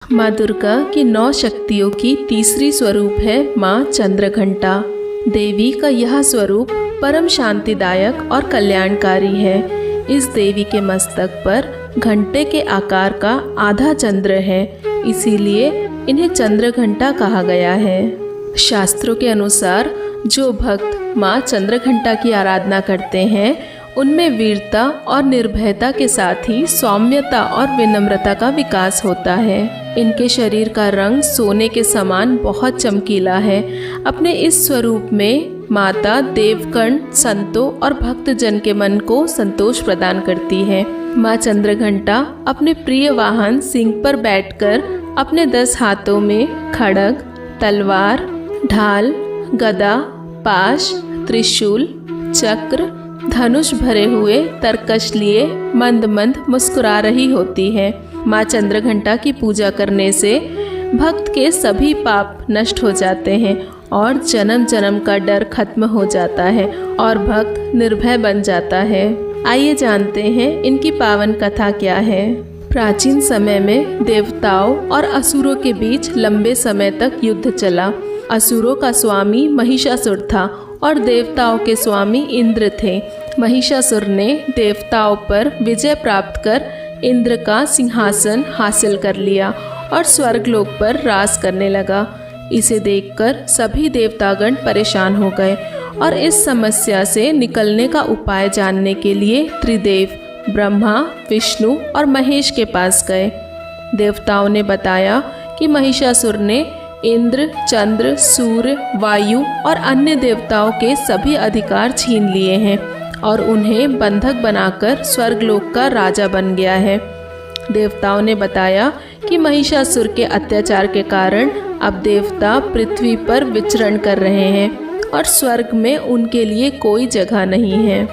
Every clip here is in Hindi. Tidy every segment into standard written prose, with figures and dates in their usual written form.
माँ दुर्गा की 9 शक्तियों की तीसरी स्वरूप है माँ चंद्रघंटा। देवी का यह स्वरूप परम शांतिदायक और कल्याणकारी है। इस देवी के मस्तक पर घंटे के आकार का आधा चंद्र है, इसीलिए इन्हें चंद्रघंटा कहा गया है। शास्त्रों के अनुसार जो भक्त माँ चंद्रघंटा की आराधना करते हैं उनमें वीरता और निर्भयता के साथ ही सौम्यता और विनम्रता का विकास होता है। इनके शरीर का रंग सोने के समान बहुत चमकीला है। अपने इस स्वरूप में माता देवगण, संतों और भक्तजन के मन को संतोष प्रदान करती है। माँ चंद्रघंटा अपने प्रिय वाहन सिंह पर बैठकर अपने 10 हाथों में खड्ग, तलवार, ढाल, गदा, पाश, त्रिशूल, चक्र, धनुष भरे हुए तरकश लिए मंद मंद मुस्कुरा रही होती है। माँ चंद्रघंटा की पूजा करने से भक्त के सभी पाप नष्ट हो जाते हैं और जन्म जन्म का डर खत्म हो जाता है और भक्त निर्भय बन जाता है। आइए जानते हैं इनकी पावन कथा क्या है। प्राचीन समय में देवताओं और असुरों के बीच लंबे समय तक युद्ध चला। असुरों का स्वामी महिषासुर था और देवताओं के स्वामी इंद्र थे। महिषासुर ने देवताओं पर विजय प्राप्त कर इंद्र का सिंहासन हासिल कर लिया और स्वर्गलोक पर राज करने लगा। इसे देखकर सभी देवतागण परेशान हो गए और इस समस्या से निकलने का उपाय जानने के लिए त्रिदेव ब्रह्मा, विष्णु और महेश के पास गए। देवताओं ने बताया कि महिषासुर ने इंद्र, चंद्र, सूर्य, वायु और अन्य देवताओं के सभी अधिकार छीन लिए हैं और उन्हें बंधक बनाकर स्वर्गलोक का राजा बन गया है। देवताओं ने बताया कि महिषासुर के अत्याचार के कारण अब देवता पृथ्वी पर विचरण कर रहे हैं और स्वर्ग में उनके लिए कोई जगह नहीं है।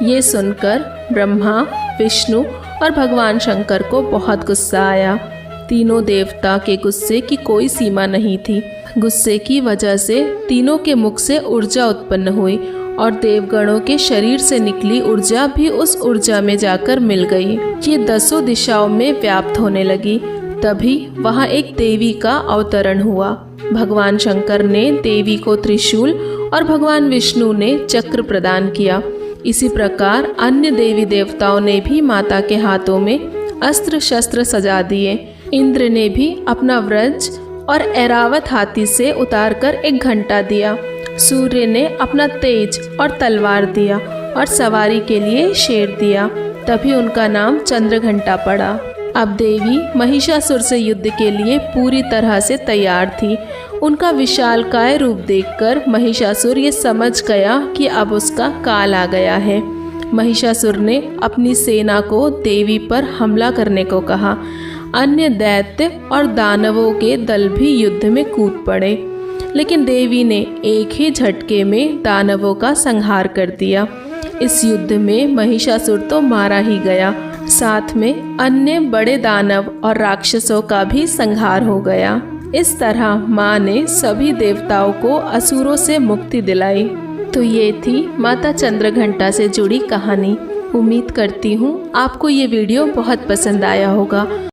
ये सुनकर ब्रह्मा, विष्णु और भगवान शंकर को बहुत गुस्सा आया। तीनों देवता के गुस्से की कोई सीमा नहीं थी। गुस्से की वजह से तीनों के मुख से ऊर्जा उत्पन्न हुई और देवगणों के शरीर से निकली ऊर्जा भी उस ऊर्जा में जाकर मिल गई। ये 10 दिशाओं में व्याप्त होने लगी। तभी वहाँ एक देवी का अवतरण हुआ। भगवान शंकर ने देवी को त्रिशूल और भगवान विष्णु ने चक्र प्रदान किया। इसी प्रकार अन्य देवी देवताओं ने भी माता के हाथों में अस्त्र शस्त्र सजा दिए। इंद्र ने भी अपना व्रज और ऐरावत हाथी से उतारकर एक घंटा दिया। सूर्य ने अपना तेज और तलवार दिया और सवारी के लिए शेर दिया। तभी उनका नाम चंद्रघंटा पड़ा। अब देवी महिषासुर से युद्ध के लिए पूरी तरह से तैयार थी। उनका विशालकाय रूप देखकर महिषासुर ये समझ गया कि अब उसका काल आ गया है। महिषासुर ने अपनी सेना को देवी पर हमला करने को कहा। अन्य दैत्य और दानवों के दल भी युद्ध में कूद पड़े, लेकिन देवी ने एक ही झटके में दानवों का संहार कर दिया। इस युद्ध में महिषासुर तो मारा ही गया, साथ में अन्य बड़े दानव और राक्षसों का भी संहार हो गया। इस तरह माँ ने सभी देवताओं को असुरों से मुक्ति दिलाई। तो ये थी माता चंद्रघंटा से जुड़ी कहानी। उम्मीद करती हूँ आपको ये वीडियो बहुत पसंद आया होगा।